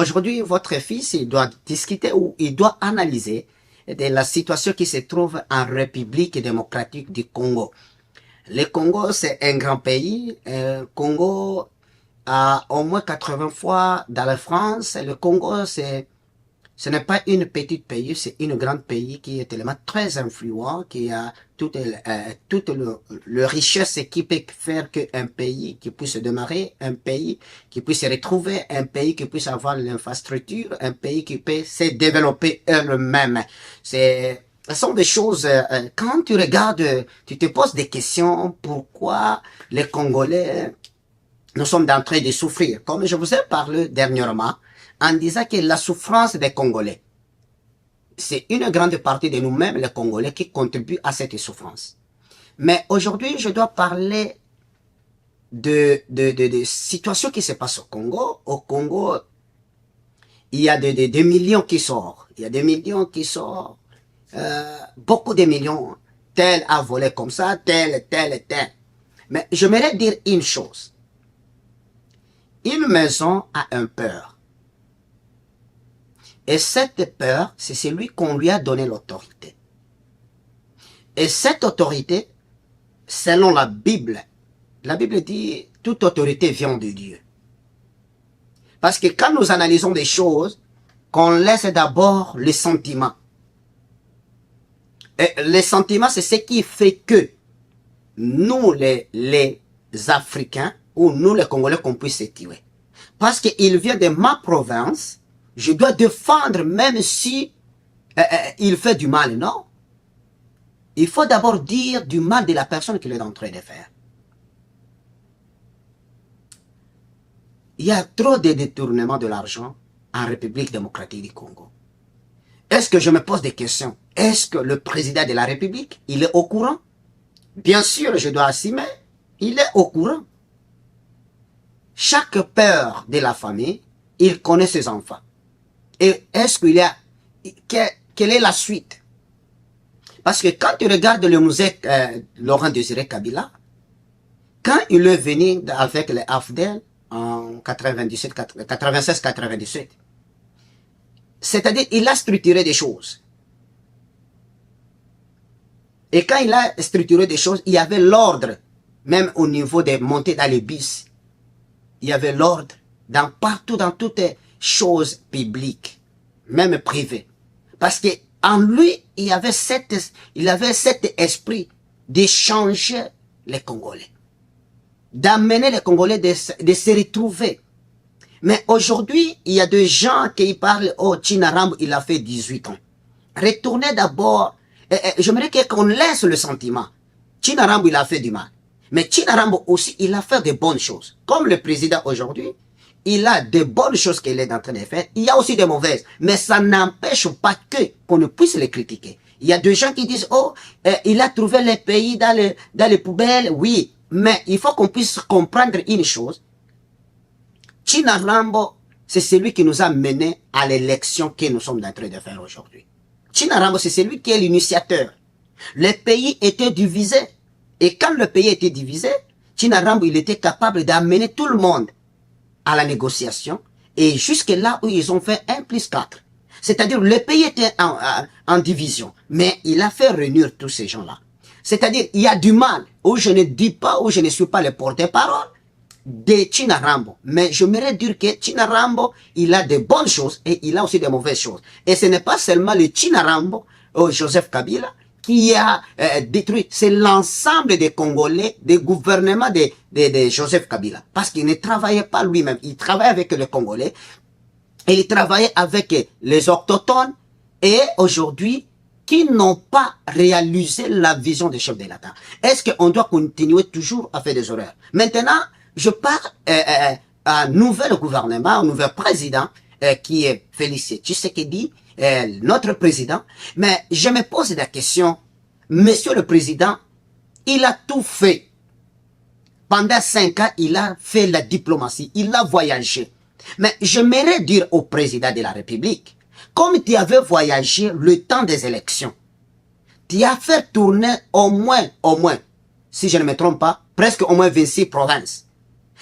aujourd'hui, votre fils, il doit discuter ou il doit analyser de la situation qui se trouve en République démocratique du Congo. Le Congo, c'est un grand pays. Congo a au moins 80 fois dans la France. Le Congo, ce n'est pas une petite pays, c'est une grande pays qui est tellement très influent, qui a toute le richesse qui peut faire qu'un pays qui puisse démarrer, un pays qui puisse se retrouver, un pays qui puisse avoir l'infrastructure, un pays qui peut se développer elle-même. Ce sont des choses, quand tu regardes, tu te poses des questions, pourquoi les Congolais, nous sommes en train de souffrir. Comme je vous ai parlé dernièrement, en disant que la souffrance des Congolais, c'est une grande partie de nous-mêmes, les Congolais, qui contribuent à cette souffrance. Mais aujourd'hui, je dois parler de situations qui se passent au Congo. Au Congo, il y a des millions qui sortent. Il y a des millions qui sortent. Beaucoup de millions. Tel a volé comme ça, tel. Mais j'aimerais dire une chose. Une maison a un peur. Et cette peur, c'est celui qu'on lui a donné l'autorité. Et cette autorité, selon la Bible dit, toute autorité vient de Dieu. Parce que quand nous analysons des choses, qu'on laisse d'abord les sentiments. Et les sentiments, c'est ce qui fait que nous, les Africains, ou nous, les Congolais, qu'on puisse se tuer. Parce qu'il vient de ma province, je dois défendre même si il fait du mal, non. Il faut d'abord dire du mal de la personne qu'il est en train de faire. Il y a trop de détournement de l'argent en République démocratique du Congo. Est-ce que je me pose des questions? Est-ce que le président de la République, il est au courant? Bien sûr, je dois assumer, il est au courant. Chaque père de la famille, il connaît ses enfants. Et est-ce qu'il y a... Quelle est la suite? Parce que quand tu regardes le musée Laurent Désiré Kabila, quand il est venu avec les AFDEL en 96-97, c'est-à-dire il a structuré des choses. Et quand il a structuré des choses, il y avait l'ordre, même au niveau des montées dans les bus. Il y avait l'ordre partout dans toutes les choses publiques, même privées. Parce que en lui, il avait cet esprit d'échanger les Congolais, d'amener les Congolais de se retrouver. Mais aujourd'hui, il y a des gens qui parlent, oh, Chinarambo, il a fait 18 ans. Retournez d'abord, j'aimerais qu'on laisse le sentiment. Chinarambo, il a fait du mal. Mais Chinarambo aussi, il a fait de bonnes choses. Comme le président aujourd'hui, il a de bonnes choses qu'il est en train de faire. Il y a aussi de mauvaises. Mais ça n'empêche pas qu'on ne puisse les critiquer. Il y a des gens qui disent, oh, il a trouvé les pays dans les poubelles. Oui, mais il faut qu'on puisse comprendre une chose. Chinarambo, c'est celui qui nous a menés à l'élection que nous sommes en train de faire aujourd'hui. Chinarambo, c'est celui qui est l'initiateur. Les pays étaient divisés. Et quand le pays était divisé, Chinarambo, il était capable d'amener tout le monde à la négociation. Et jusque là où ils ont fait 1+4. C'est-à-dire, le pays était en division. Mais il a fait réunir tous ces gens-là. C'est-à-dire, il y a du mal, où je ne dis pas, où je ne suis pas le porte-parole de Chinarambo. Mais j'aimerais dire que Chinarambo, il a de bonnes choses et il a aussi de mauvaises choses. Et ce n'est pas seulement le Chinarambo, Joseph Kabila, qui a détruit, c'est l'ensemble des Congolais, des gouvernements de Joseph Kabila. Parce qu'il ne travaillait pas lui-même, il travaillait avec les Congolais, et il travaillait avec les autochtones, et aujourd'hui, qui n'ont pas réalisé la vision des chefs de l'État. Est-ce qu'on doit continuer toujours à faire des horreurs? Maintenant, je parle à un nouvel gouvernement, un nouvel président, qui est Félix Tshisekedi, notre président, mais je me pose la question, monsieur le président, il a tout fait. Pendant 5 ans, il a fait la diplomatie, il a voyagé. Mais j'aimerais dire au président de la République, comme tu avais voyagé le temps des élections, tu as fait tourner au moins, si je ne me trompe pas, presque au moins 26 provinces.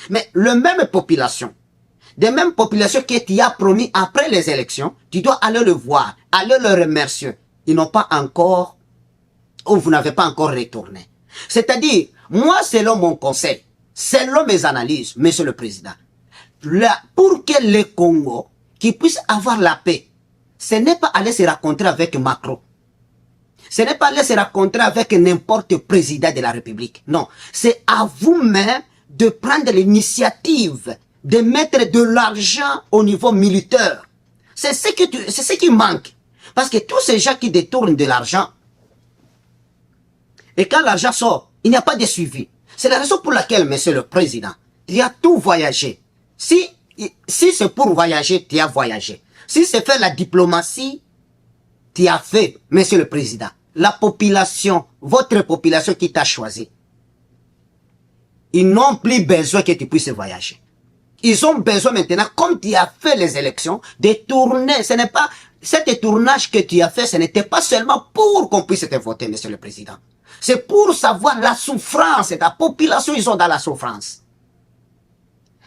Mais la même population, des mêmes populations que tu as promis après les élections, tu dois aller le voir, aller le remercier. Ils n'ont pas encore, ou vous n'avez pas encore retourné. C'est-à-dire, moi, selon mon conseil, selon mes analyses, Monsieur le Président, pour que le Congo, qui puisse avoir la paix, ce n'est pas aller se rencontrer avec Macron. Ce n'est pas aller se rencontrer avec n'importe quel président de la République. Non, c'est à vous-même de prendre l'initiative de mettre de l'argent au niveau militaire. C'est ce qui manque. Parce que tous ces gens qui détournent de l'argent, et quand l'argent sort, il n'y a pas de suivi. C'est la raison pour laquelle, Monsieur le Président, tu as tout voyagé. Si c'est pour voyager, tu as voyagé. Si c'est faire la diplomatie, tu as fait, Monsieur le Président. La population, votre population qui t'a choisi, ils n'ont plus besoin que tu puisses voyager. Ils ont besoin maintenant, comme tu as fait les élections, de tourner. Ce n'est pas, cet tournage que tu as fait, ce n'était pas seulement pour qu'on puisse te voter, Monsieur le Président. C'est pour savoir la souffrance. Ta population, ils sont dans la souffrance.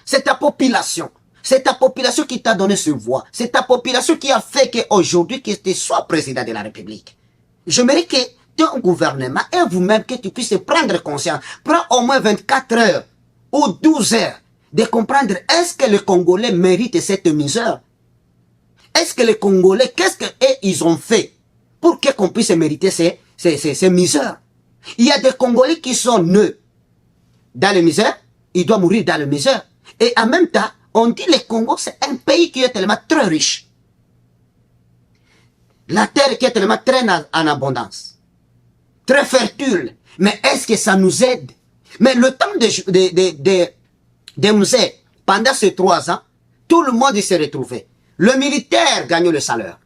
C'est ta population. C'est ta population qui t'a donné ce voix. C'est ta population qui a fait qu'aujourd'hui, que tu sois président de la République. J'aimerais que ton gouvernement et vous-même, que tu puisses prendre conscience. Prends au moins 24 heures ou 12 heures de comprendre est-ce que les Congolais méritent cette misère? Est-ce que les Congolais, qu'est-ce qu'ils ont fait pour qu'on puisse mériter ces misères? Il y a des Congolais qui sont nés dans la misère, ils doivent mourir dans la misère. Et en même temps, on dit que le Congo, c'est un pays qui est tellement très riche. La terre qui est tellement très en abondance. Très fertile. Mais est-ce que ça nous aide? Mais le temps de nous aider, pendant ces 3 ans, tout le monde s'est retrouvé. Le militaire gagnait le salaire.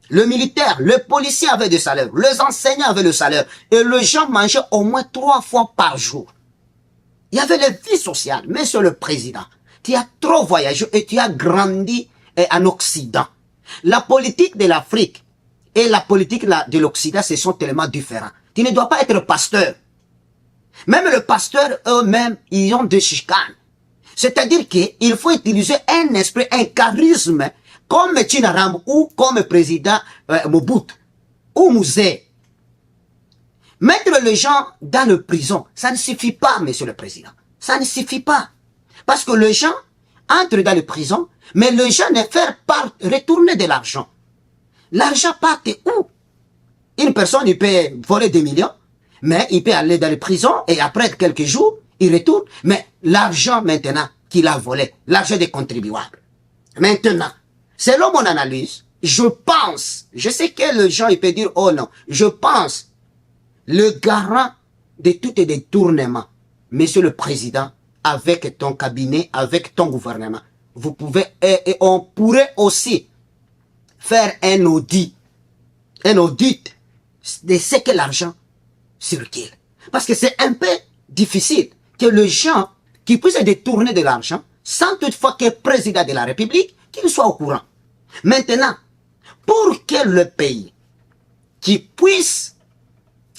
Le militaire, le policier avait du salaire. Les enseignants avaient le salaire. Et les gens mangeaient au moins 3 fois par jour. Il y avait la vie sociale. Monsieur le Président, tu as trop voyagé et tu as grandi en Occident. La politique de l'Afrique et la politique de l'Occident, ce sont tellement différents. Tu ne dois pas être pasteur. Même les pasteurs eux-mêmes, ils ont des chicanes. C'est-à-dire qu'il faut utiliser un esprit, un charisme, comme Tchinaram ou comme président Mobutu ou Mouzé. Mettre les gens dans la prison, ça ne suffit pas, Monsieur le Président. Ça ne suffit pas. Parce que les gens entrent dans les prisons, mais les gens ne font pas retourner de l'argent. L'argent part où? Une personne, il peut voler des millions, mais il peut aller dans les prisons et après quelques jours, il retourne. Mais l'argent maintenant qu'il a volé, l'argent des contribuables. Maintenant, selon mon analyse, je pense, je sais que les gens ils peuvent dire, oh non, je pense, le garant de tout détournement, Monsieur le Président, avec ton cabinet, avec ton gouvernement, vous pouvez, et on pourrait aussi faire un audit de ce que l'argent circule. Parce que c'est un peu difficile que les gens qui puissent détourner de l'argent, sans toutefois que le président de la République, qu'il soit au courant. Maintenant, pour que le pays qui puisse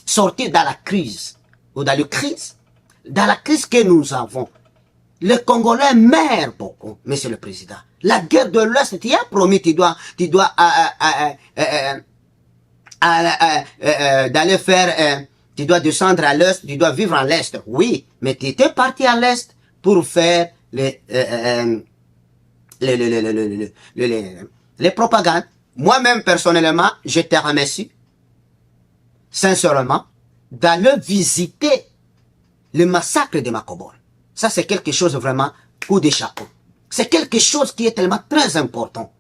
sortir dans la crise, ou dans la crise que nous avons, les Congolais meurent beaucoup, Monsieur le Président. La guerre de l'Ouest, tu as promis, tu dois d'aller faire, tu dois descendre à l'Est, tu dois vivre à l'Est. Oui, mais tu étais parti à l'Est pour faire les propagandes. Moi-même, personnellement, je te remercie, sincèrement, d'aller visiter le massacre de Makobor. Ça, c'est quelque chose vraiment coup de chapeau. C'est quelque chose qui est tellement très important.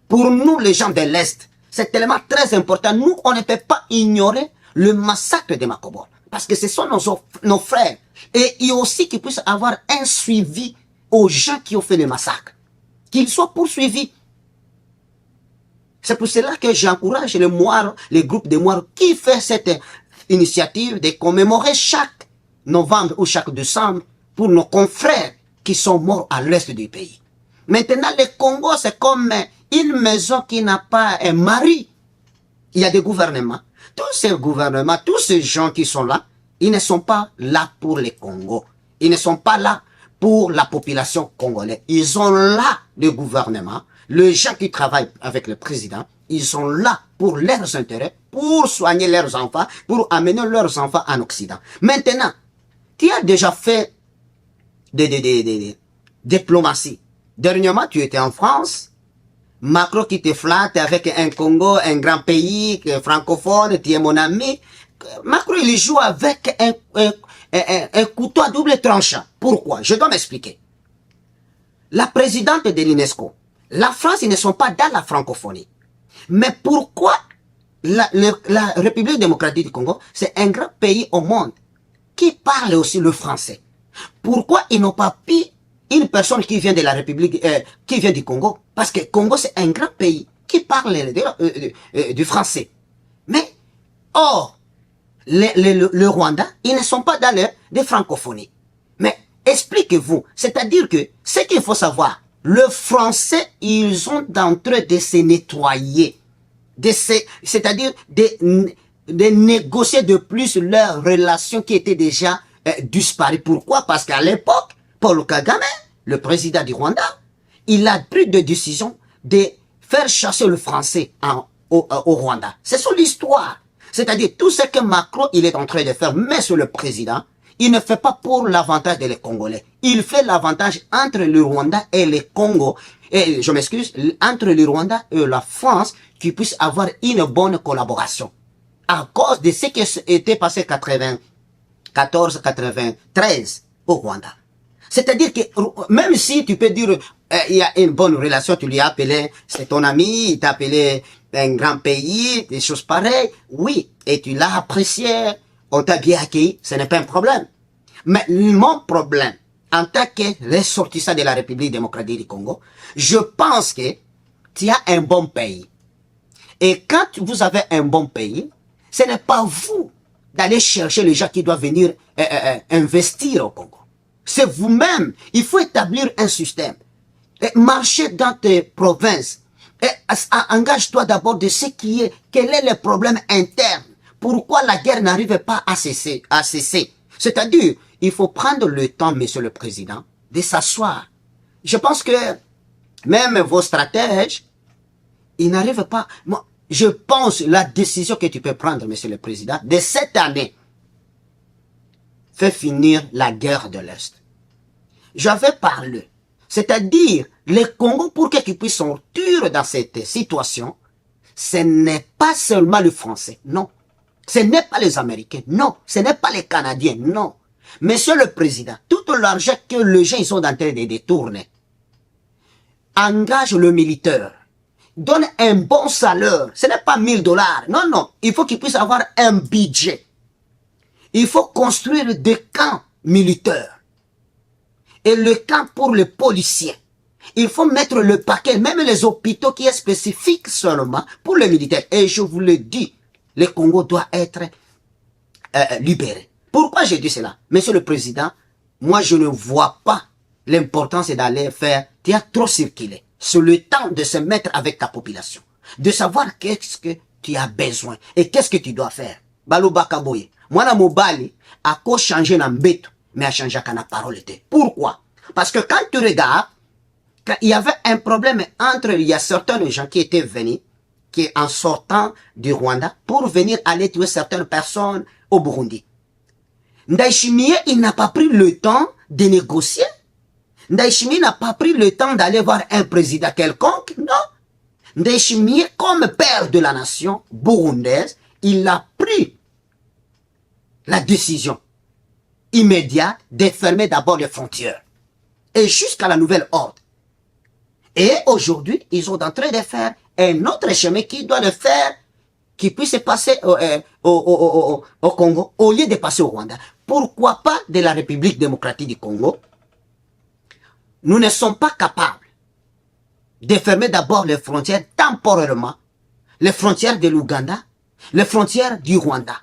Pour nous, les gens de l'Est, c'est tellement très important. Nous, on ne peut pas ignorer le massacre de Makobor. Parce que ce sont nos frères. Et il y a aussi qu'il puisse avoir un suivi aux gens qui ont fait le massacre. Qu'ils soient poursuivis. C'est pour cela que j'encourage les groupes de Moires qui fait cette initiative de commémorer chaque novembre ou chaque décembre pour nos confrères qui sont morts à l'est du pays. Maintenant, le Congo, c'est comme une maison qui n'a pas un mari. Il y a des gouvernements. Tous ces gouvernements, tous ces gens qui sont là, ils ne sont pas là pour le Congo. Ils ne sont pas là pour la population congolaise. Ils ont là le gouvernement, les gens qui travaillent avec le président, ils sont là pour leurs intérêts, pour soigner leurs enfants, pour amener leurs enfants en Occident. Maintenant, tu as déjà fait des diplomatie. Dernièrement, tu étais en France, Macron qui te flatte avec un Congo, un grand pays francophone, tu es mon ami. Macron, il joue avec un couteau à double tranchant. Pourquoi? Je dois m'expliquer. La présidente de l'UNESCO, la France, ils ne sont pas dans la francophonie. Mais pourquoi la République démocratique du Congo, c'est un grand pays au monde qui parle aussi le français? Pourquoi ils n'ont pas pris une personne qui vient de la République, qui vient du Congo? Parce que Congo, c'est un grand pays qui parle du français. Mais, or, le Rwanda, ils ne sont pas dans les francophonies. Mais, expliquez-vous. C'est-à-dire que, ce qu'il faut savoir, le français, ils sont en train de se nettoyer. C'est-à-dire de négocier de plus leurs relations qui étaient déjà disparues. Pourquoi? Parce qu'à l'époque, Paul Kagame, le président du Rwanda, il a pris des décisions de faire chasser le français au Rwanda. C'est sur l'histoire. C'est-à-dire tout ce que Macron il est en train de faire, mais sur le président, il ne fait pas pour l'avantage des Congolais. Il fait l'avantage entre le Rwanda et le Congo. Et je m'excuse, entre le Rwanda et la France, qu'ils puissent avoir une bonne collaboration. À cause de ce qui était passé 94-93 au Rwanda. C'est-à-dire que même si tu peux dire il y a une bonne relation, tu lui as appelé, c'est ton ami, il t'a appelé un grand pays, des choses pareilles, oui, et tu l'as apprécié, on t'a bien accueilli, ce n'est pas un problème. Mais mon problème, en tant que ressortissant de la République démocratique du Congo, je pense que tu as un bon pays. Et quand vous avez un bon pays, ce n'est pas vous d'aller chercher les gens qui doivent venir investir au Congo. C'est vous-même. Il faut établir un système. Et marcher dans tes provinces. Et engage-toi d'abord de ce qui est, quel est le problème interne. Pourquoi la guerre n'arrive pas à cesser. C'est-à-dire, il faut prendre le temps, monsieur le président, de s'asseoir. Je pense que même vos stratèges, ils n'arrivent pas. Moi, je pense la décision que tu peux prendre, monsieur le président, de cette année, fait finir la guerre de l'Est. J'avais parlé. C'est-à-dire, les Congos, pour qu'ils puissent sortir dans cette situation, ce n'est pas seulement le Français, non. Ce n'est pas les Américains, non. Ce n'est pas les Canadiens, non. Monsieur le Président, tout l'argent que les gens sont en train de détourner, engage le militaire, donne un bon salaire. Ce n'est pas 1000 $. Non, non. Il faut qu'ils puissent avoir un budget. Il faut construire des camps militaires. Et le camp pour les policiers. Il faut mettre le paquet, même les hôpitaux qui est spécifique seulement pour les militaires. Et je vous le dis, le Congo doit être libéré. Pourquoi j'ai dit cela? Monsieur le Président, moi je ne vois pas l'importance d'aller faire, tu as trop circulé. C'est le temps de se mettre avec ta population. De savoir qu'est-ce que tu as besoin et qu'est-ce que tu dois faire. Baluba Kaboye. Moi, na mobali, à quoi changer na mbeto, mais à changer na parole. Pourquoi? Parce que quand tu regardes, quand il y avait un problème entre, il y a certains gens qui étaient venus, qui en sortant du Rwanda, pour venir aller tuer certaines personnes au Burundi. Ndayishimiye, il n'a pas pris le temps de négocier. Ndayishimiye n'a pas pris le temps d'aller voir un président quelconque, non. Ndayishimiye, comme père de la nation burundaise, il a pris la décision immédiate de fermer d'abord les frontières. Et jusqu'à la nouvelle ordre. Et aujourd'hui, ils sont en train de faire un autre chemin qui doit le faire, qui puisse passer au Congo, au lieu de passer au Rwanda. Pourquoi pas de la République démocratique du Congo? Nous ne sommes pas capables de fermer d'abord les frontières temporairement, les frontières de l'Ouganda, les frontières du Rwanda.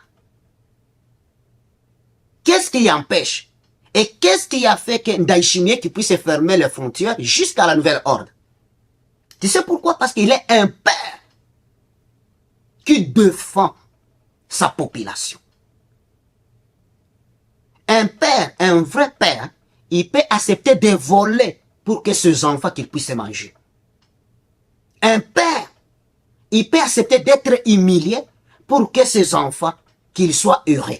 Qu'est-ce qui empêche? Et qu'est-ce qui a fait que Ndayishimiye qui puisse fermer les frontières jusqu'à la nouvelle ordre? Tu sais pourquoi? Parce qu'il est un père qui défend sa population. Un père, un vrai père, il peut accepter de voler pour que ses enfants qu'ils puissent manger. Un père, il peut accepter d'être humilié pour que ses enfants qu'ils soient heureux.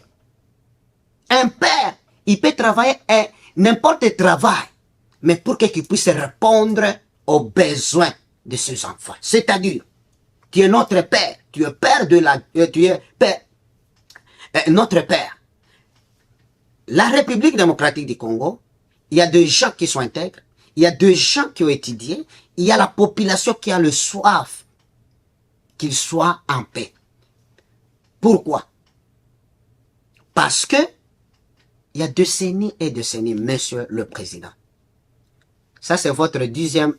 Un père, il peut travailler n'importe quel travail, mais pour qu'il puisse répondre aux besoins de ses enfants. C'est-à-dire, tu es notre père, tu es père de la, tu es père, notre père. La République démocratique du Congo, il y a des gens qui sont intègres, il y a des gens qui ont étudié, il y a la population qui a le soif qu'il soit en paix. Pourquoi? Parce que il y a décennies et décennies, Monsieur le Président. Ça, c'est votre deuxième,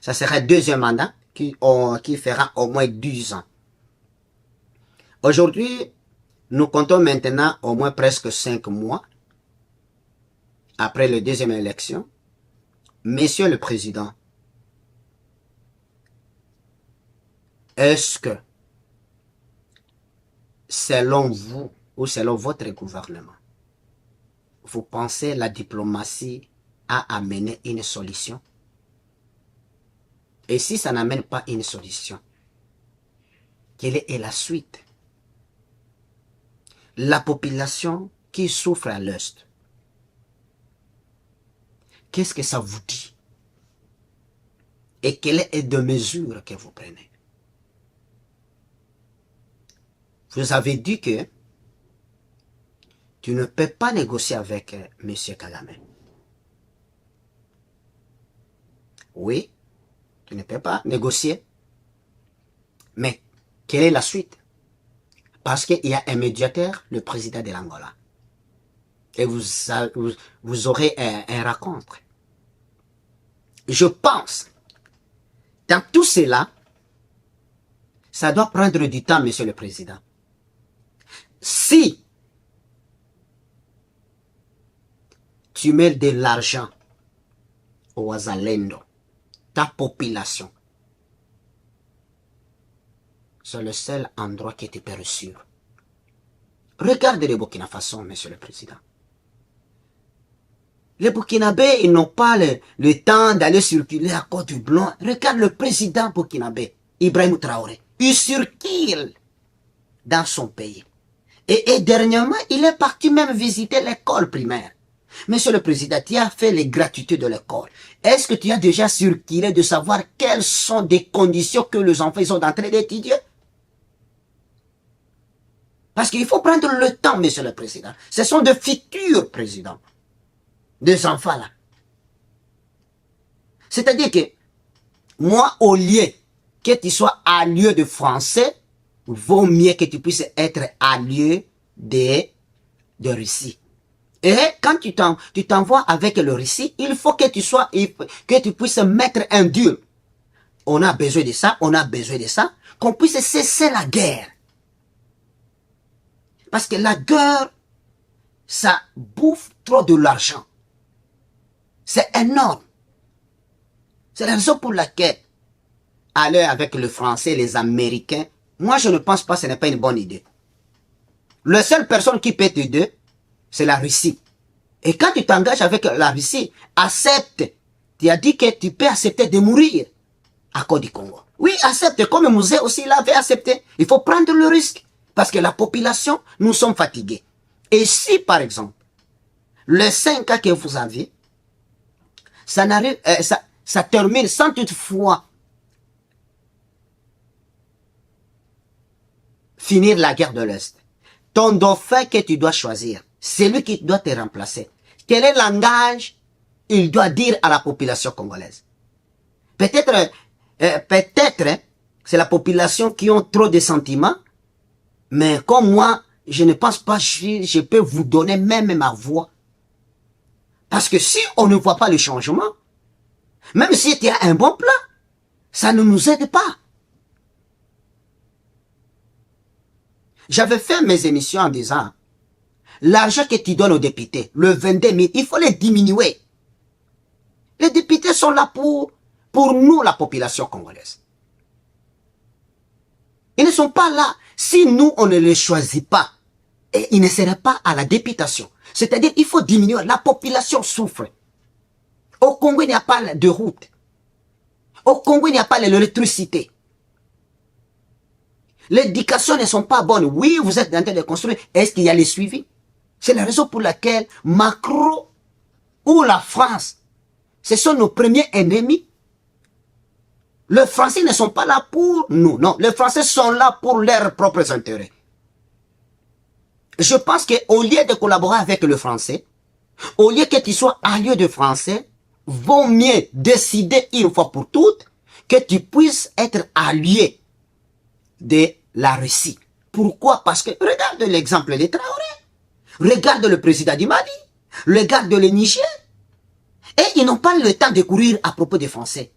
ça serait deuxième mandat qui fera au moins 10 ans. Aujourd'hui, nous comptons maintenant au moins presque 5 mois après la deuxième élection. Monsieur le Président, est-ce que, selon vous ou selon votre gouvernement, vous pensez la diplomatie a amené une solution? Et si ça n'amène pas une solution, quelle est la suite? La population qui souffre à l'Est, qu'est-ce que ça vous dit? Et quelle est de mesures que vous prenez? Vous avez dit que tu ne peux pas négocier avec M. Kagame. Oui, tu ne peux pas négocier. Mais quelle est la suite? Parce qu'il y a un médiateur, le président de l'Angola. Et vous aurez un rencontre. Je pense, dans tout cela, ça doit prendre du temps, Monsieur le Président. Si tu mets de l'argent au Wazalendo, ta population, c'est le seul endroit qui te peut sûr. Regardez le Burkina Faso, Monsieur le Président. Les Burkinabés, ils n'ont pas le temps d'aller circuler à Côte du Blanc. Regarde le président burkinabé, Ibrahim Traoré. Il circule dans son pays. Et dernièrement, il est parti même visiter l'école primaire. Monsieur le Président, tu as fait les gratuités de l'école. Est-ce que tu as déjà circulé de savoir quelles sont des conditions que les enfants sont en train d'étudier? Parce qu'il faut prendre le temps, Monsieur le Président. Ce sont de futurs présidents. Des enfants là. C'est-à-dire que, moi, au lieu que tu sois à lieu de français, vaut mieux que tu puisses être à lieu de Russie. Et quand tu t'envoies avec le Russie, il faut que tu puisses mettre un dur. On a besoin de ça, on a besoin de ça, qu'on puisse cesser la guerre. Parce que la guerre, ça bouffe trop de l'argent. C'est énorme. C'est la raison pour laquelle, aller avec le français, les Américains, moi je ne pense pas que ce n'est pas une bonne idée. La seule personne qui peut t'aider, c'est la Russie. Et quand tu t'engages avec la Russie, accepte. Tu as dit que tu peux accepter de mourir à Côte du Congo. Oui, accepte, comme Mouzé aussi l'avait accepté. Il faut prendre le risque. Parce que la population, nous sommes fatigués. Et si, par exemple, les 5 cas que vous avez, ça termine sans toutefois finir la guerre de l'Est. Ton dauphin que tu dois choisir, c'est lui qui doit te remplacer. Quel est le langage il doit dire à la population congolaise? Peut-être, c'est la population qui a trop de sentiments, mais comme moi, je ne pense pas que je peux vous donner même ma voix. Parce que si on ne voit pas le changement, même si tu as un bon plan, ça ne nous aide pas. J'avais fait mes émissions en disant, l'argent que tu donnes aux députés, le 22 000, il faut les diminuer. Les députés sont là pour nous, la population congolaise. Ils ne sont pas là. Si nous, on ne les choisit pas, et ils ne seraient pas à la députation. C'est-à-dire, il faut diminuer. La population souffre. Au Congo, il n'y a pas de route. Au Congo, il n'y a pas l'électricité. L'éducation ne sont pas bonnes. Oui, vous êtes en train de construire. Est-ce qu'il y a les suivis? C'est la raison pour laquelle Macron ou la France, ce sont nos premiers ennemis. Les Français ne sont pas là pour nous. Non, les Français sont là pour leurs propres intérêts. Je pense qu'au lieu de collaborer avec le Français, au lieu que tu sois allié de Français, vaut mieux décider une fois pour toutes que tu puisses être allié de la Russie. Pourquoi? Parce que regarde l'exemple des Traoré, regarde le président du Mali, regarde le Niger, et ils n'ont pas le temps de courir à propos des Français.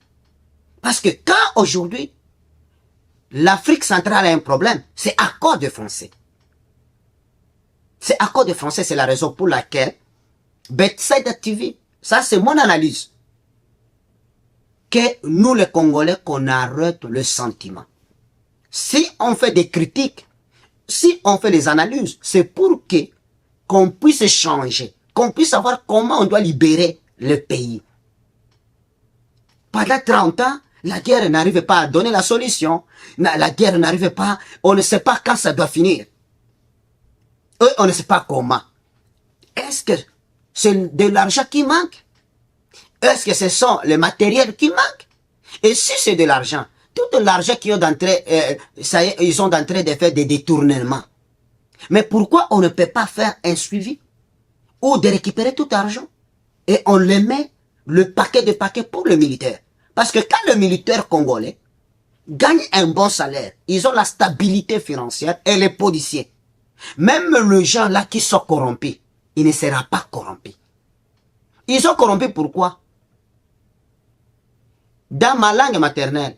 Parce que quand aujourd'hui, l'Afrique centrale a un problème, c'est à cause des Français. C'est à cause des Français, c'est la raison pour laquelle Betsaida TV, ça c'est mon analyse, que nous les Congolais, qu'on arrête le sentiment. Si on fait des critiques, si on fait des analyses, c'est pour que qu'on puisse changer, qu'on puisse savoir comment on doit libérer le pays. Pendant 30 ans, la guerre n'arrive pas à donner la solution. La guerre n'arrive pas, on ne sait pas quand ça doit finir. Eux, on ne sait pas comment. Est-ce que c'est de l'argent qui manque? Est-ce que ce sont les matériels qui manquent? Et si c'est de l'argent, tout l'argent qu'ils ont d'entrée, ça y est, ils ont d'entrée de faire des détournements. Mais pourquoi on ne peut pas faire un suivi? Ou de récupérer tout l'argent et on le met le paquet de paquets pour le militaire. Parce que quand le militaire congolais gagne un bon salaire, ils ont la stabilité financière et les policiers. Même les gens là qui sont corrompus, il ne sera pas corrompu. Ils sont corrompus pourquoi? Dans ma langue maternelle,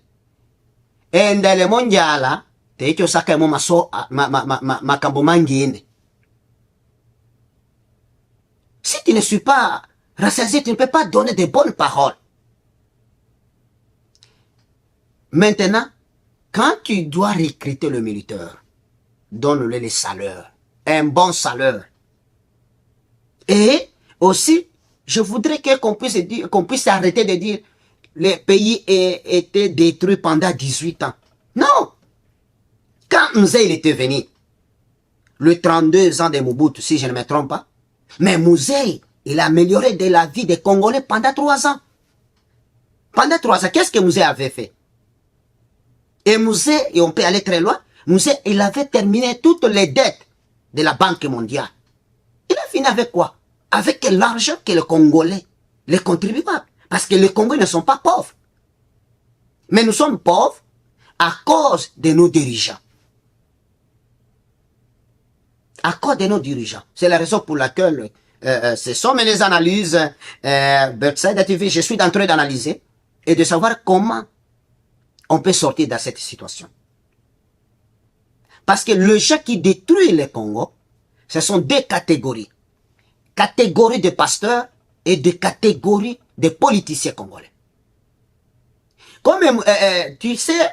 endele mondiala, teikyo saka mo maso makambo mangine. Si tu ne suis pas rassasié, tu ne peux pas donner de bonnes paroles. Maintenant, quand tu dois recruter le militaire, donne-le les salaires, un bon salaire. Et aussi, je voudrais qu'on puisse dire, qu'on puisse arrêter de dire le pays a été détruit pendant 18 ans. Non! Quand Mouzé il était venu, le 32 ans de Mobutu, si je ne me trompe pas, mais Mouzé, il a amélioré de la vie des Congolais pendant 3 ans. Pendant 3 ans, qu'est-ce que Mouzé avait fait? Et Mouzé, et on peut aller très loin, Mouzé, il avait terminé toutes les dettes de la Banque mondiale. Il a fini avec quoi? Avec l'argent que les Congolais, les contribuables, parce que les Congolais ne sont pas pauvres. Mais nous sommes pauvres à cause de nos dirigeants. À cause de nos dirigeants. C'est la raison pour laquelle ce sont mes analyses. Betsaida TV, je suis en train d'analyser et de savoir comment on peut sortir de cette situation. Parce que le gens qui détruit le Congo, ce sont deux catégories. Catégorie de pasteurs et de catégories de politiciens congolais. Comme tu sais,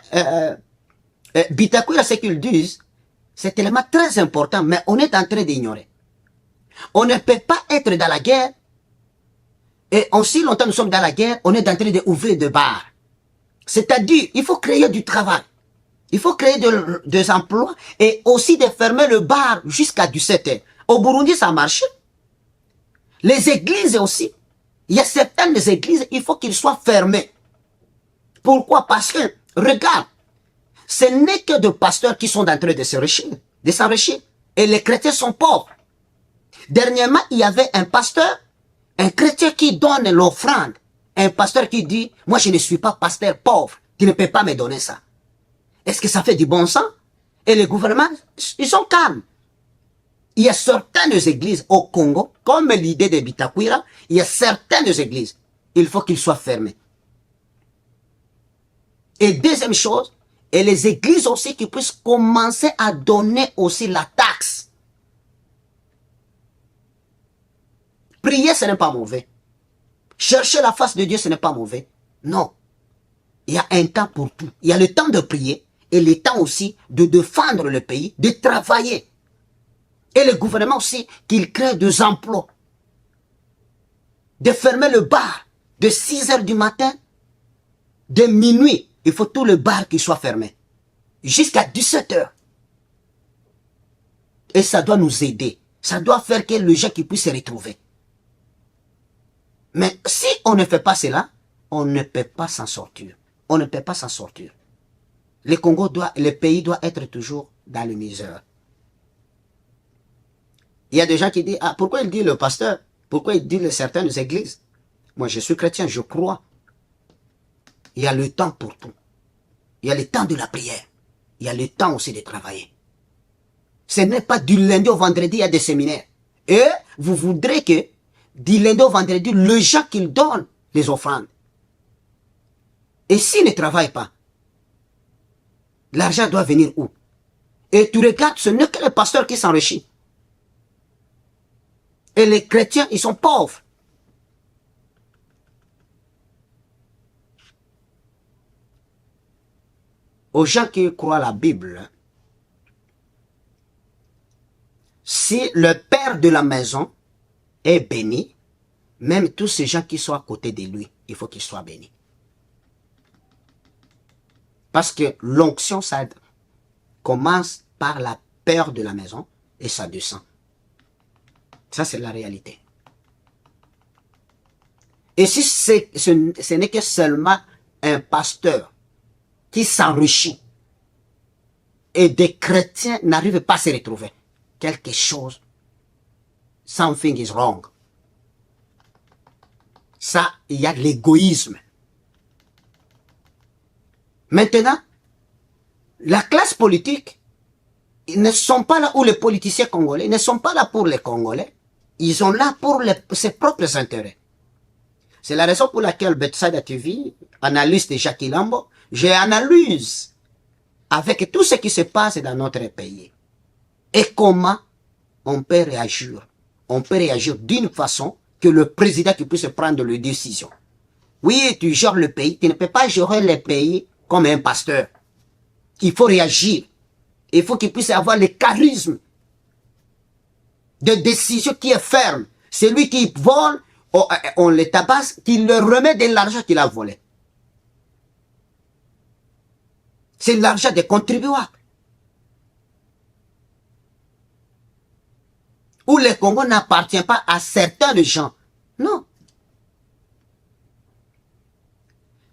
Bitakwira, ce qu'ils disent, c'est tellement très important, mais on est en train d'ignorer. On ne peut pas être dans la guerre, et aussi longtemps nous sommes dans la guerre, on est en train d'ouvrir des bars. C'est-à-dire, il faut créer du travail. Il faut créer des emplois et aussi de fermer le bar jusqu'à 17 heures. Au Burundi, ça marche. Les églises aussi. Il y a certaines églises, il faut qu'ils soient fermées. Pourquoi? Parce que, regarde, ce n'est que des pasteurs qui sont en train de s'enrichir. Et les chrétiens sont pauvres. Dernièrement, il y avait un pasteur, un chrétien qui donne l'offrande. Un pasteur qui dit, moi je ne suis pas pasteur pauvre, tu ne peux pas me donner ça. Est-ce que ça fait du bon sens? Et les gouvernements, ils sont calmes. Il y a certaines églises au Congo, comme l'idée de Bitakwira, il y a certaines églises, il faut qu'ils soient fermés. Et deuxième chose, et les églises aussi qui puissent commencer à donner aussi la taxe. Prier, ce n'est pas mauvais. Chercher la face de Dieu, ce n'est pas mauvais. Non. Il y a un temps pour tout. Il y a le temps de prier et le temps aussi de défendre le pays, de travailler. Et le gouvernement aussi, qu'il crée des emplois. De fermer le bar. De 6 heures du matin, de minuit, il faut tout le bar qui soit fermé. Jusqu'à 17 heures. Et ça doit nous aider. Ça doit faire que les gens qui puissent se retrouver. Mais si on ne fait pas cela, on ne peut pas s'en sortir. On ne peut pas s'en sortir. Le pays doit être toujours dans le misère. Il y a des gens qui disent, ah, pourquoi il dit le pasteur? Pourquoi il dit certaines églises? Moi, je suis chrétien, je crois. Il y a le temps pour tout. Il y a le temps de la prière. Il y a le temps aussi de travailler. Ce n'est pas du lundi au vendredi, il y a des séminaires. Et vous voudrez que du lundi au vendredi, le gens qu'ils donnent les offrandes. Et s'ils ne travaillent pas, l'argent doit venir où? Et tu regardes, ce n'est que le pasteur qui s'enrichit. Et les chrétiens, ils sont pauvres. Aux gens qui croient à la Bible, si le père de la maison est béni, même tous ces gens qui sont à côté de lui, il faut qu'ils soient bénis. Parce que l'onction, ça commence par la peur de la maison et ça descend. Ça, c'est la réalité. Et si ce n'est que seulement un pasteur qui s'enrichit et des chrétiens n'arrivent pas à se retrouver, quelque chose, something is wrong. Ça, il y a de l'égoïsme. Maintenant, la classe politique, ils ne sont pas là où les politiciens congolais, ils ne sont pas là pour les Congolais, ils sont là pour ses propres intérêts. C'est la raison pour laquelle Bethsaida TV, analyste de Jackie Lambo, j'analyse avec tout ce qui se passe dans notre pays. Et comment on peut réagir. On peut réagir d'une façon que le président qui puisse prendre les décisions. Oui, tu gères le pays, tu ne peux pas gérer le pays comme un pasteur. Il faut réagir. Il faut qu'il puisse avoir le charisme de décision qui est ferme. Celui qui vole, on le tabasse, qu'il le remet de l'argent qu'il a volé. C'est l'argent des contribuables. Où le Congo n'appartient pas à certains gens. Non.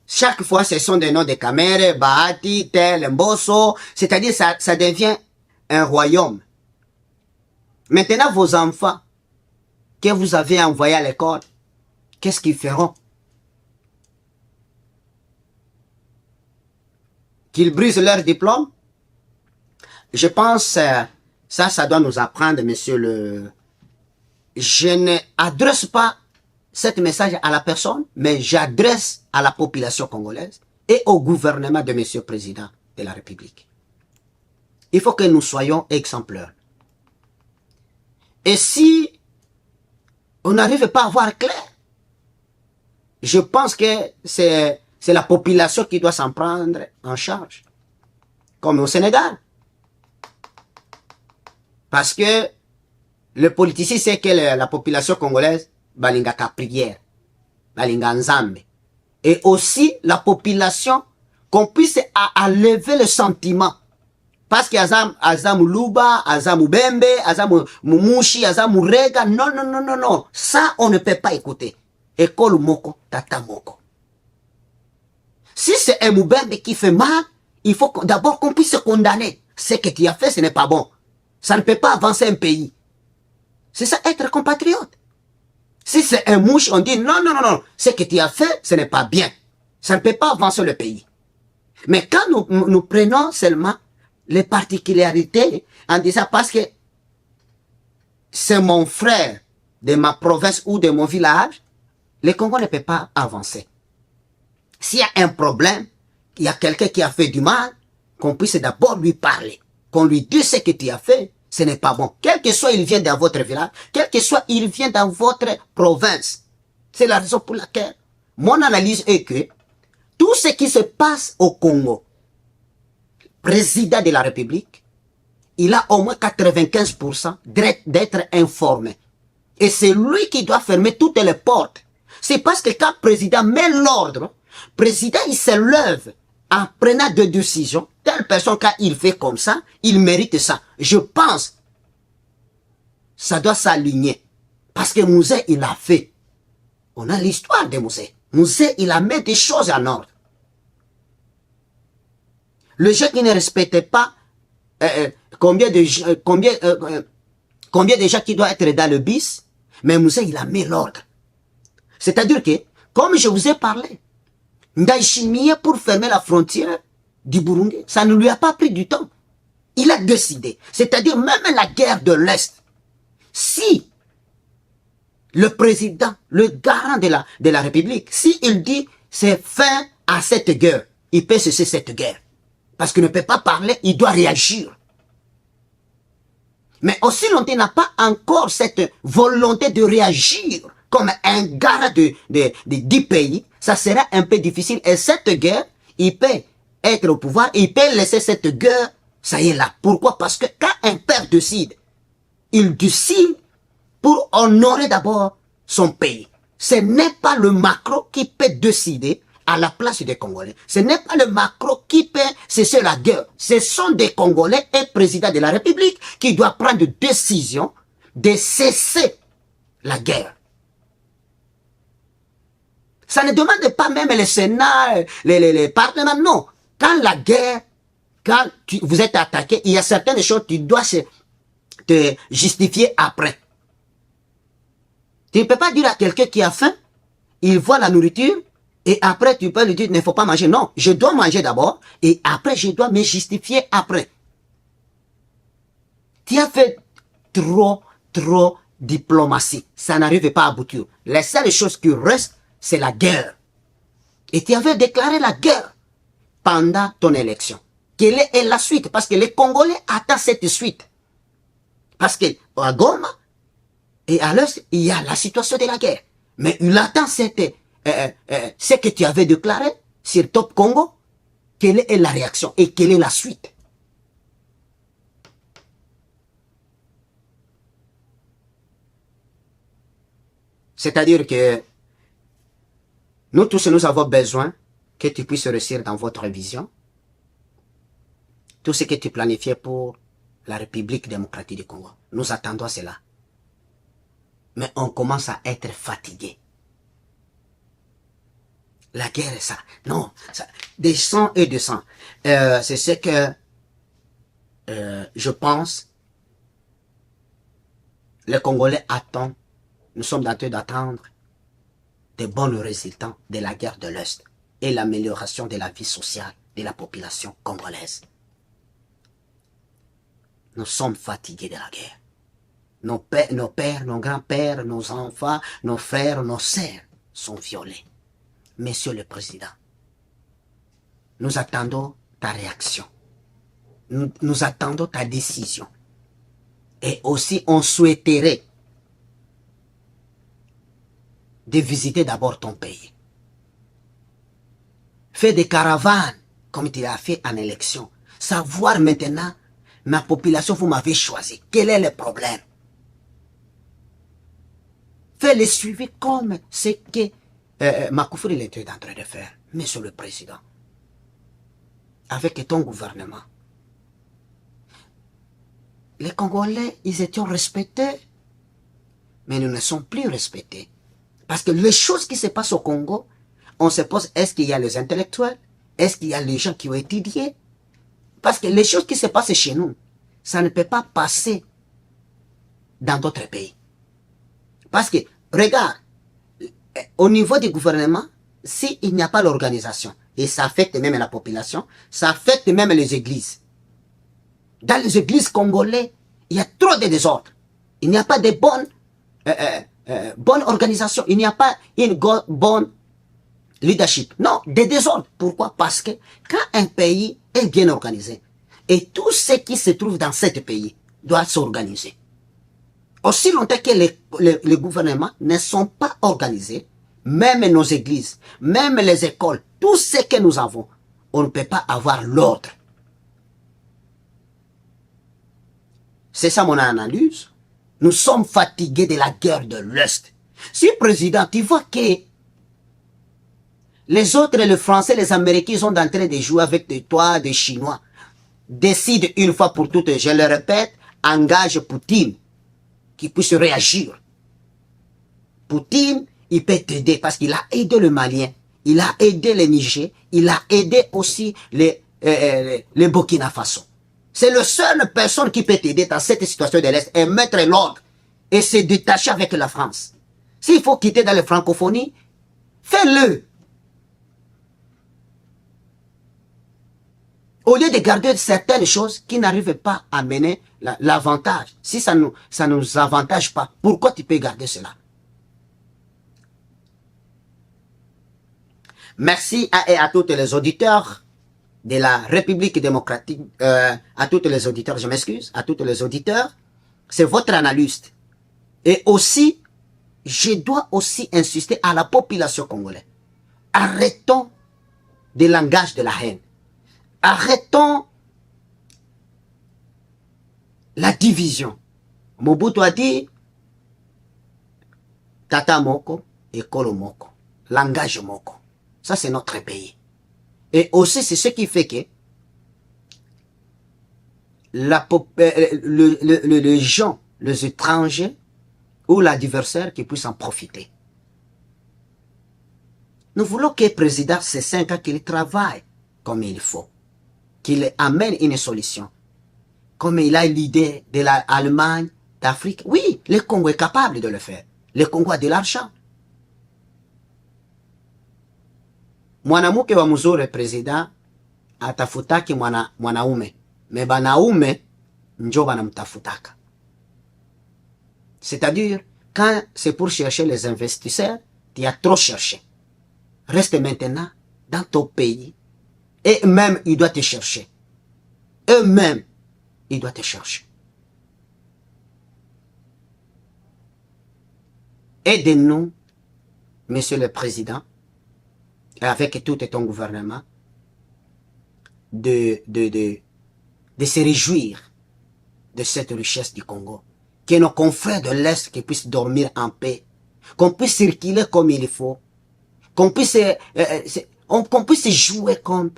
Chaque fois, ce sont des noms de Kamere, Bahati, Tel, Mbosso. C'est-à-dire, ça devient un royaume. Maintenant, vos enfants que vous avez envoyés à l'école, qu'est-ce qu'ils feront? Qu'ils brisent leur diplôme? Je pense, ça doit nous apprendre, monsieur le... Je n'adresse pas cet message à la personne, mais j'adresse à la population congolaise et au gouvernement de monsieur le président de la République. Il faut que nous soyons exemplaires. Et si on n'arrive pas à voir clair, je pense que c'est la population qui doit s'en prendre en charge. Comme au Sénégal. Parce que le politicien sait que la population congolaise, balinga ka prière, balinga nzambe. Et aussi la population, qu'on puisse à lever le sentiment. Parce qu'il y a Azam Luba, Azam Bembe, Azam Mumushi, Azam Rega. Non, non, non, non, non. Ça, on ne peut pas écouter. École Moko, Tata Moko. Si c'est un Mubembe qui fait mal, il faut d'abord qu'on puisse se condamner. Ce que tu as fait, ce n'est pas bon. Ça ne peut pas avancer un pays. C'est ça, être compatriote. Si c'est un mouche, on dit non, non, non, non. Ce que tu as fait, ce n'est pas bien. Ça ne peut pas avancer le pays. Mais quand nous prenons seulement les particularités en disant parce que c'est mon frère de ma province ou de mon village, le Congo ne peut pas avancer. S'il y a un problème, il y a quelqu'un qui a fait du mal, qu'on puisse d'abord lui parler, qu'on lui dise ce que tu as fait, ce n'est pas bon. Quel que soit il vient dans votre village, quel que soit il vient dans votre province. C'est la raison pour laquelle mon analyse est que tout ce qui se passe au Congo, président de la République, il a au moins 95% d'être informé. Et c'est lui qui doit fermer toutes les portes. C'est parce que quand le président met l'ordre, le président, il se lève en prenant des décisions. Telle personne, quand il fait comme ça, il mérite ça. Je pense, ça doit s'aligner. Parce que Mouzé, il a fait. On a l'histoire de Mouzé. Mouzé, il a mis des choses en ordre. Le gens qui ne respectait pas combien de gens qui doivent être dans le bis, mais Mouzé, il a mis l'ordre. C'est-à-dire que, comme je vous ai parlé, Ndayishimiye pour fermer la frontière du Burundi, ça ne lui a pas pris du temps. Il a décidé. C'est-à-dire même la guerre de l'Est. Si le président, le garant de la République, s'il dit c'est fin à cette guerre, il peut cesser cette guerre. Parce qu'il ne peut pas parler, il doit réagir. Mais aussi longtemps il n'a pas encore cette volonté de réagir comme un garant du pays, ça sera un peu difficile. Et cette guerre, il peut être au pouvoir, il peut laisser cette guerre, ça y est là. Pourquoi? Parce que quand un père décide, il décide pour honorer d'abord son pays. Ce n'est pas le Macron qui peut décider à la place des Congolais. Ce n'est pas le Macron qui peut cesser la guerre. Ce sont des Congolais et président de la République qui doivent prendre des décisions de cesser la guerre. Ça ne demande pas même le Sénat, les parlements, non. Quand la guerre, quand vous êtes attaqué, il y a certaines choses que tu dois te justifier après. Tu ne peux pas dire à quelqu'un qui a faim, il voit la nourriture, et après tu peux lui dire, il ne faut pas manger. Non, je dois manger d'abord, et après je dois me justifier après. Tu as fait trop diplomatie. Ça n'arrive pas à aboutir. La seule chose qui reste, c'est la guerre. Et tu avais déclaré la guerre pendant ton élection. Quelle est la suite? Parce que les Congolais attendent cette suite. Parce que à Goma et à l'Est, il y a la situation de la guerre. Mais il attend ce que tu avais déclaré sur Top Congo. Quelle est la réaction et quelle est la suite? C'est-à-dire que nous tous, nous avons besoin que tu puisses réussir dans votre vision. Tout ce que tu planifiais pour la République démocratique du Congo. Nous attendons cela. Mais on commence à être fatigué. La guerre, ça. Non, ça, des sangs et des sangs. C'est ce que je pense. Les Congolais attendent. Nous sommes en train d'attendre des bons résultats de la guerre de l'Est et l'amélioration de la vie sociale de la population congolaise. Nous sommes fatigués de la guerre. Nos pères, nos grands-pères, nos enfants, nos frères, nos sœurs sont violés. Monsieur le Président, nous attendons ta réaction. Nous attendons ta décision. Et aussi, on souhaiterait de visiter d'abord ton pays. Fais des caravanes, comme tu l'as fait en élection. Savoir maintenant, ma population, vous m'avez choisi. Quel est le problème? Fais le suivi comme ce que Makoufoury était en train de faire, Monsieur le Président. Avec ton gouvernement. Les Congolais, ils étaient respectés, mais nous ne sommes plus respectés. Parce que les choses qui se passent au Congo, on se pose, est-ce qu'il y a les intellectuels? Est-ce qu'il y a les gens qui ont étudié? Parce que les choses qui se passent chez nous, ça ne peut pas passer dans d'autres pays. Parce que, regarde, au niveau du gouvernement, s'il n'y a pas l'organisation, et ça affecte même la population, ça affecte même les églises. Dans les églises congolaises, il y a trop de désordre. Il n'y a pas de bonne organisation. Il n'y a pas une bonne leadership. Non, des désordres. Pourquoi? Parce que quand un pays est bien organisé, et tout ce qui se trouve dans ce pays doit s'organiser. Aussi longtemps que les gouvernements ne sont pas organisés, même nos églises, même les écoles, tout ce que nous avons, on ne peut pas avoir l'ordre. C'est ça mon analyse. Nous sommes fatigués de la guerre de l'Est. Si, président, tu vois que Les autres, les Français, les Américains, ils sont en train de jouer avec toi, des Chinois. Décide une fois pour toutes, je le répète, engage Poutine, qui puisse réagir. Poutine, il peut t'aider parce qu'il a aidé le Malien, il a aidé les Niger, il a aidé aussi les Burkina Faso. C'est la seule personne qui peut t'aider dans cette situation de l'Est et mettre l'ordre et se détacher avec la France. S'il faut quitter dans la francophonie, fais-le. Au lieu de garder certaines choses qui n'arrivent pas à mener l'avantage. Si ça ne nous avantage pas, pourquoi tu peux garder cela? Merci à tous les auditeurs de la République démocratique, à tous les auditeurs, je m'excuse, à tous les auditeurs, c'est votre analyste. Et aussi, je dois aussi insister à la population congolaise. Arrêtons des langages de la haine. Arrêtons la division. Mobutu a dit, Tata Moko et Kolo Moko. Langage Moko. Ça, c'est notre pays. Et aussi, c'est ce qui fait que les gens, les étrangers ou l'adversaire qui puissent en profiter. Nous voulons que le président, ces 5 ans, qu'il travaille comme il faut. Qu'il amène une solution. Comme il a l'idée de l'Allemagne, d'Afrique. Oui, le Congo est capable de le faire. Le Congo a de l'argent. Mwanamke wa mzuri president atafutaki mwanaume. Mais banaume njo banamtafutaka. C'est-à-dire, quand c'est pour chercher les investisseurs, tu as trop cherché. Reste maintenant dans ton pays. Et même, il doit te chercher. Eux-mêmes, il doit te chercher. Aidez-nous, Monsieur le Président, et avec tout ton gouvernement, de se réjouir de cette richesse du Congo. Que nos confrères de l'Est qui puissent dormir en paix, qu'on puisse circuler comme il faut, qu'on puisse jouer comme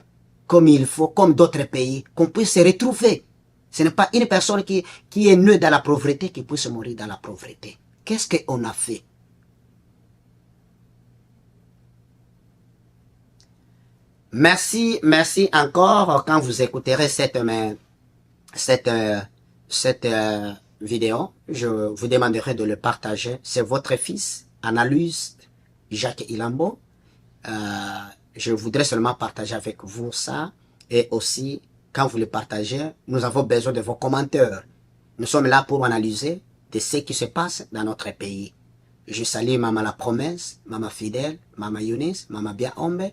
il faut, comme d'autres pays, qu'on puisse se retrouver. Ce n'est pas une personne qui est née dans la pauvreté qui puisse mourir dans la pauvreté. Qu'est-ce qu'on a fait? Merci, merci encore quand vous écouterez cette vidéo. Je vous demanderai de le partager. C'est votre fils, analyste, Jacques Ilambo. Je voudrais seulement partager avec vous ça. Et aussi, quand vous le partagez, nous avons besoin de vos commentaires. Nous sommes là pour analyser de ce qui se passe dans notre pays. Je salue Maman la Promesse, Maman Fidèle, Maman Younis, Maman Biaombe.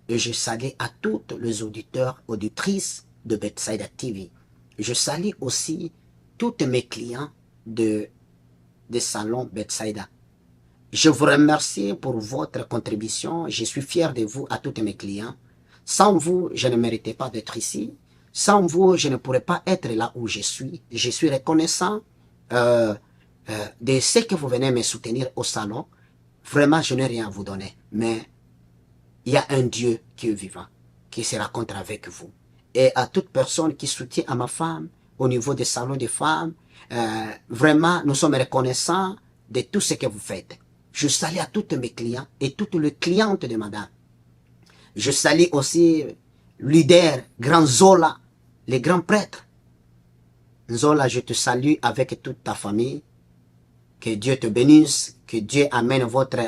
Et je salue à tous les auditeurs, auditrices de Betsaïda TV. Je salue aussi tous mes clients de salon Betsaïda. Je vous remercie pour votre contribution. Je suis fier de vous à tous mes clients. Sans vous, je ne méritais pas d'être ici. Sans vous, je ne pourrais pas être là où je suis. Je suis reconnaissant de ce que vous venez me soutenir au salon. Vraiment, je n'ai rien à vous donner. Mais il y a un Dieu qui est vivant, qui se rencontre avec vous. Et à toute personne qui soutient à ma femme, au niveau des salons des femmes, vraiment, nous sommes reconnaissants de tout ce que vous faites. Je salue à tous mes clients et toutes les clientes de madame. Je salue aussi leader, grand Zola, les grands prêtres. Zola, je te salue avec toute ta famille. Que Dieu te bénisse, que Dieu amène votre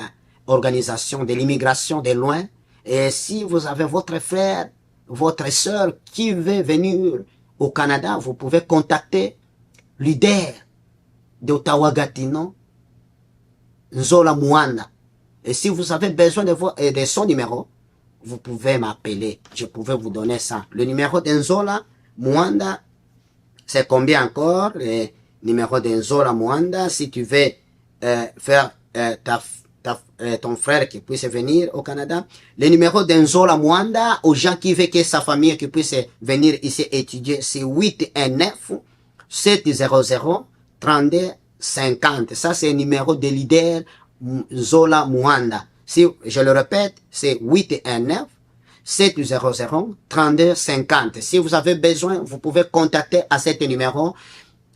organisation de l'immigration de loin. Et si vous avez votre frère, votre soeur qui veut venir au Canada, vous pouvez contacter leader d'Ottawa-Gatineau, Nzola Mwanda. Et si vous avez besoin de son numéro, vous pouvez m'appeler. Je pouvais vous donner ça. Le numéro d'Nzola Mwanda, c'est combien encore? Le numéro d'Nzola Mwanda, si tu veux faire ton frère qui puisse venir au Canada. Le numéro d'Nzola Mwanda, aux gens qui veulent que sa famille qui puisse venir ici étudier, c'est 819 700 32 50. Ça, c'est le numéro de leader Nzola Mwanda. Si je le répète, c'est 819 700 32 50. Si vous avez besoin, vous pouvez contacter à cet numéro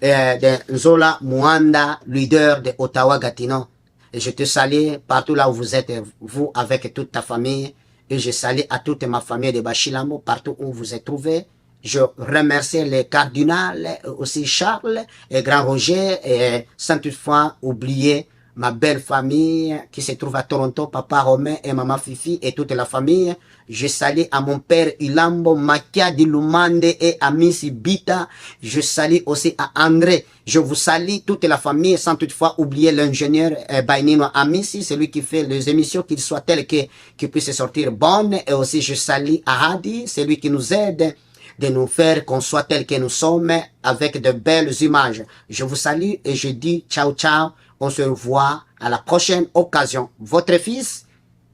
de Nzola Mwanda, leader de Ottawa-Gatineau. Et je te salue partout là où vous êtes, vous avec toute ta famille. Et je salue à toute ma famille de Bachilamo, partout où vous êtes trouvés. Je remercie les cardinals, aussi Charles et Grand Roger, et sans toutefois oublier ma belle famille qui se trouve à Toronto, papa Romain et maman Fifi et toute la famille. Je salue à mon père Ilambo, Makia Dilumande et à Missy Bita. Je salue aussi à André. Je vous salue toute la famille sans toutefois oublier l'ingénieur Bainino Amissi, celui qui fait les émissions, qu'il soit tel que puisse sortir bonne. Et aussi je salue à Hadi, celui qui nous aide de nous faire qu'on soit tel que nous sommes avec de belles images. Je vous salue et je dis ciao ciao. On se revoit à la prochaine occasion. Votre fils,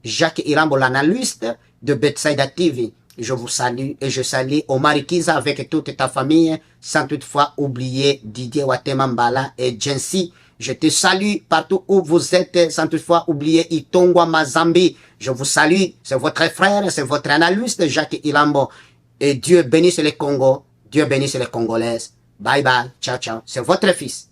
Jacques Irambo, l'analyste de Bethsaida TV. Je vous salue et je salue Omar Kiza avec toute ta famille, sans toutefois oublier Didier Watemambala et Jensi. Je te salue partout où vous êtes, sans toutefois oublier Itongwa Mazambi. Je vous salue, c'est votre frère, c'est votre analyste Jacques Irambo. Et Dieu bénisse le Congo, Dieu bénisse les Congolaises. Bye bye, ciao ciao, c'est votre fils.